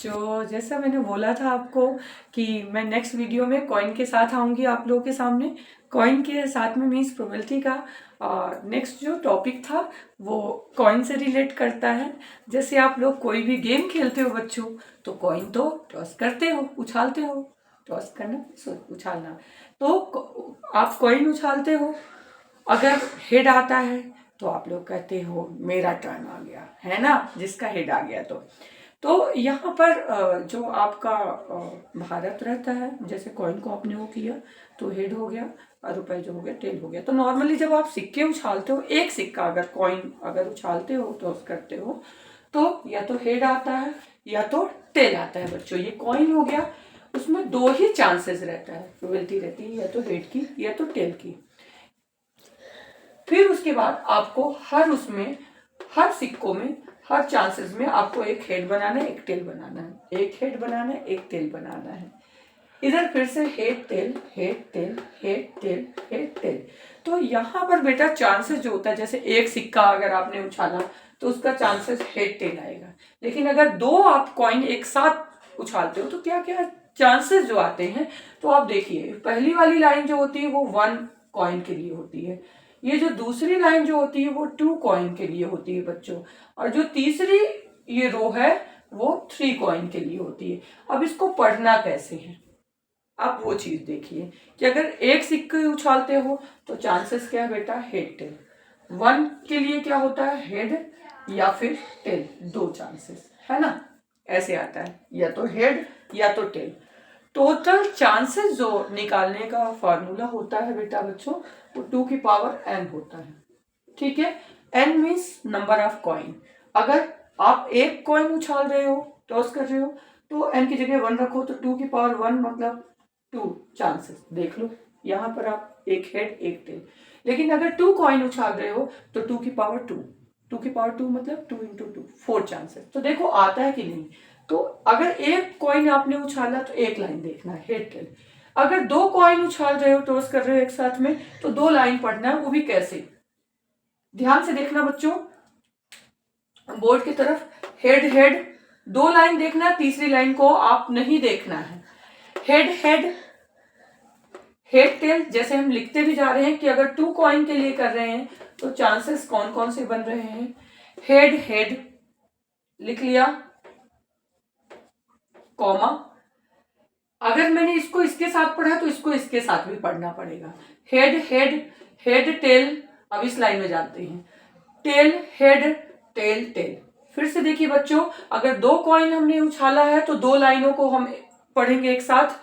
बच्चों, जैसा मैंने बोला था आपको कि मैं नेक्स्ट वीडियो में कॉइन के साथ आऊंगी आप लोगों के सामने। कॉइन के साथ में मीन्स प्रोबेबिलिटी का नेक्स्ट जो टॉपिक था वो कॉइन से रिलेट करता है। जैसे आप लोग कोई भी गेम खेलते हो बच्चों, तो कॉइन तो टॉस करते हो, उछालते हो। टॉस करना, उछालना। तो आप कॉइन उछालते हो, अगर हेड आता है तो आप लोग कहते हो मेरा टर्न आ गया, है ना, जिसका हेड आ गया। तो यहाँ पर जो आपका भारत रहता है, जैसे कॉइन को आपने वो किया तो हेड हो गया और रुपए जो हो गया टेल हो गया। तो नॉर्मली जब आप सिक्के उछालते हो, एक सिक्का अगर कॉइन अगर उछालते हो तो करते हो, तो या तो हेड आता है या तो टेल आता है बच्चों। ये कॉइन हो गया, उसमें दो ही चांसेस रहता है, प्रोबेबिलिटी रहती है या तो हेड की या तो टेल की। फिर उसके बाद आपको हर सिक्कों में, हर चांसेस में आपको एक हेड बनाना है, एक टेल बनाना है, एक हेड बनाना है, एक टेल बनाना है। इधर फिर से head tail, head tail, head tail, head tell. तो यहाँ पर बेटा चांसेस जो होता है, जैसे एक सिक्का अगर आपने उछाला तो उसका चांसेस हेड टेल आएगा। लेकिन अगर दो आप कॉइन एक साथ उछालते हो तो क्या क्या चांसेस जो आते हैं, तो आप देखिए पहली वाली लाइन जो होती है वो 1 कॉइन के लिए होती है। ये जो दूसरी लाइन जो होती है वो 2 कॉइन के लिए होती है बच्चों। और जो तीसरी ये रो है वो 3 कॉइन के लिए होती है। अब इसको पढ़ना कैसे है, आप वो चीज देखिए कि अगर एक सिक्के उछालते हो तो चांसेस क्या है बेटा, हेड टेल। 1 के लिए क्या होता है, हेड या फिर टेल, दो चांसेस, है ना। ऐसे आता है, या तो हेड या तो टेल। टोटल चांसेस जो निकालने का फॉर्मूला होता है बेटा बच्चों, वो 2 की पावर n होता है। ठीक है, n means number of coin. अगर आप एक कॉइन उछाल रहे हो, टॉस कर रहे हो, तो n की जगह 1 रखो तो 2 की पावर 1 मतलब 2 चांसेस। देख लो यहाँ पर आप एक हेड एक टेल। लेकिन अगर 2 कॉइन उछाल रहे हो तो 2 की पावर 2, 2 की पावर 2 मतलब 2 इंटू 2, 4 चांसेस। तो देखो आता है कि नहीं। तो अगर एक कॉइन आपने उछाला तो एक लाइन देखना है, हेड टेल। अगर दो कॉइन उछाल रहे हो, टॉस कर रहे हो एक साथ में, तो 2 लाइन पढ़ना है, वो भी कैसे, ध्यान से देखना बच्चों बोर्ड की तरफ। हेड हेड 2 लाइन देखना है, तीसरी लाइन को आप नहीं देखना है। हेड हेड, हेड टेल, जैसे हम लिखते भी जा रहे हैं कि अगर 2 कॉइन के लिए कर रहे हैं तो चांसेस कौन कौन से बन रहे हैं। हेड हेड लिख लिया, कॉमा। अगर मैंने इसको इसके साथ पढ़ा तो इसको इसके साथ भी पढ़ना पड़ेगा। Head head, head tail. अब इस लाइन में जाते हैं, टेल हेड, टेल टेल। फिर से देखिए बच्चों, अगर 2 कॉइन हमने उछाला है तो 2 लाइनों को हम पढ़ेंगे एक साथ।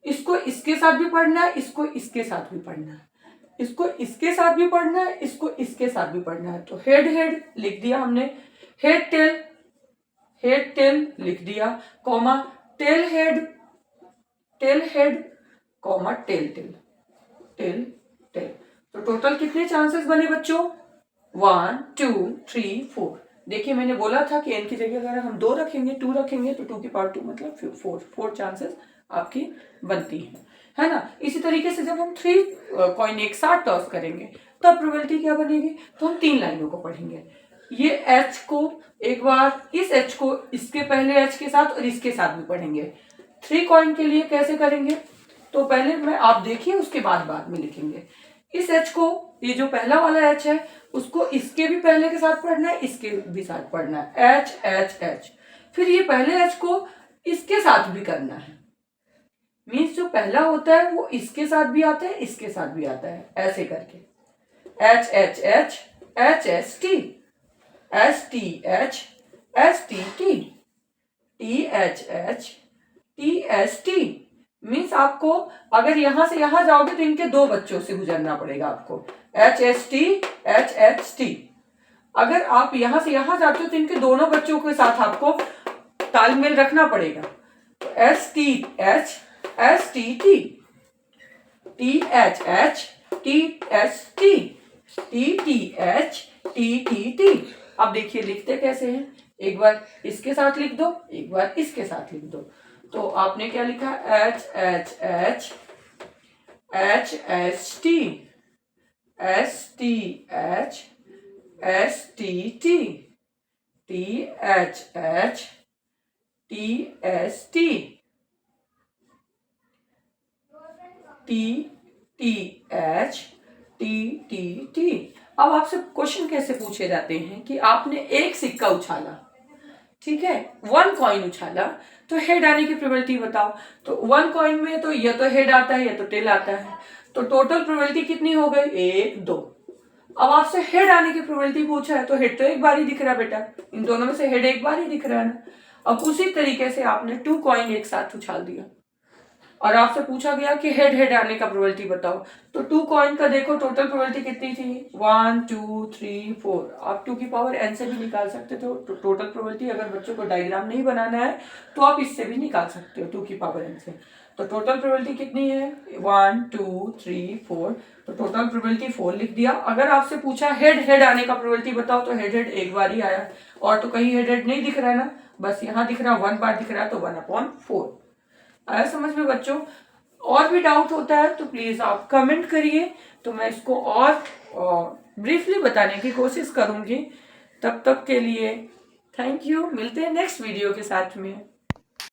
इसको इसके साथ भी पढ़ना है, इसको इसके साथ भी पढ़ना है, इसको इसके साथ भी पढ़ना है, इसको इसके साथ भी पढ़ना है। तो हेड हेड लिख दिया हमने, हेड टेल, हेड टेल लिख दिया, comma, tail head, tail head, comma, tail tail, tail tail. तो टोटल कितने चांसेस बने बच्चों, 1 2 3 4। देखिए मैंने बोला था कि n की जगह अगर हम 2 रखेंगे, 2 रखेंगे तो 2 की पावर 2 मतलब 4 चांसेस आपकी बनती है ना। इसी तरीके से जब हम 3 कॉइन एक साथ टॉस करेंगे तब प्रोबेबिलिटी क्या बनेगी, तो हम 3 लाइनों को पढ़ेंगे। ये h को एक बार, इस h को इसके पहले h के साथ और इसके साथ भी पढ़ेंगे। 3 कॉइन के लिए कैसे करेंगे, तो पहले मैं आप देखिए, उसके बाद में लिखेंगे। इस h को, ये जो पहला वाला h है, उसको इसके भी पहले के साथ पढ़ना है, इसके भी साथ पढ़ना है, h h h। फिर ये पहले h को इसके साथ भी करना है। मीन्स जो पहला होता है वो इसके साथ भी आता है, इसके साथ भी आता है, ऐसे करके h h h, h s t, s t h, s t t, t h h, t s t। Means आपको अगर यहां से यहां जाओगे तो इनके 2 बच्चों से गुजरना पड़ेगा आपको, H S T, H H T. अगर आप यहां से यहां जाते हो तो इनके दोनों बच्चों के साथ आपको तालमेल रखना पड़ेगा। तो S T H, S T T, T H H, T S T, T T H, T T T. अब देखिए लिखते कैसे हैं, एक बार इसके साथ लिख दो, एक बार इसके साथ लिख दो। तो आपने क्या लिखा, H H H, H S T, S T H, S T T, T H H, TST, TTH, TTT। अब आपसे क्वेश्चन कैसे पूछे जाते हैं कि आपने एक सिक्का उछाला, ठीक है, 1 कॉइन उछाला, तो हेड आने की प्रोबेबिलिटी बताओ। तो 1 कॉइन में तो या तो हेड आता है या तो टेल आता है, तो टोटल प्रोबेबिलिटी कितनी हो गई, 1 2। अब आपसे हेड आने की प्रोबेबिलिटी पूछा है, तो हेड तो एक बार ही दिख रहा है बेटा, इन दोनों में से हेड एक बार ही दिख रहा है ना। अब उसी तरीके से आपने 2 कॉइन एक साथ उछाल दिया और आपसे पूछा गया कि हेड हेड आने का प्रोबेबिलिटी बताओ, तो 2 कॉइन का देखो टोटल प्रोबेबिलिटी कितनी थी, 1 2 3 4। आप 2 की पावर n से भी निकाल सकते थे टोटल प्रोबेबिलिटी। अगर बच्चों को डायग्राम नहीं बनाना है तो आप इससे भी निकाल सकते हो 2 की पावर n से। तो टोटल प्रोबेबिलिटी कितनी है, 1 2 3 4, तो टोटल प्रोबेबिलिटी 4 लिख दिया। अगर आपसे पूछा हेड हेड आने का प्रोबेबिलिटी बताओ, तो हेड हेड एक बार ही आया, और तो कहीं हेड हेड नहीं दिख रहा है ना, बस यहाँ दिख रहा है 1 बार दिख रहा है, तो 1/4। आया समझ में बच्चों? और भी डाउट होता है तो प्लीज आप कमेंट करिए, तो मैं इसको और ब्रीफली बताने की कोशिश करूंगी। तब तक के लिए थैंक यू, मिलते हैं नेक्स्ट वीडियो के साथ में।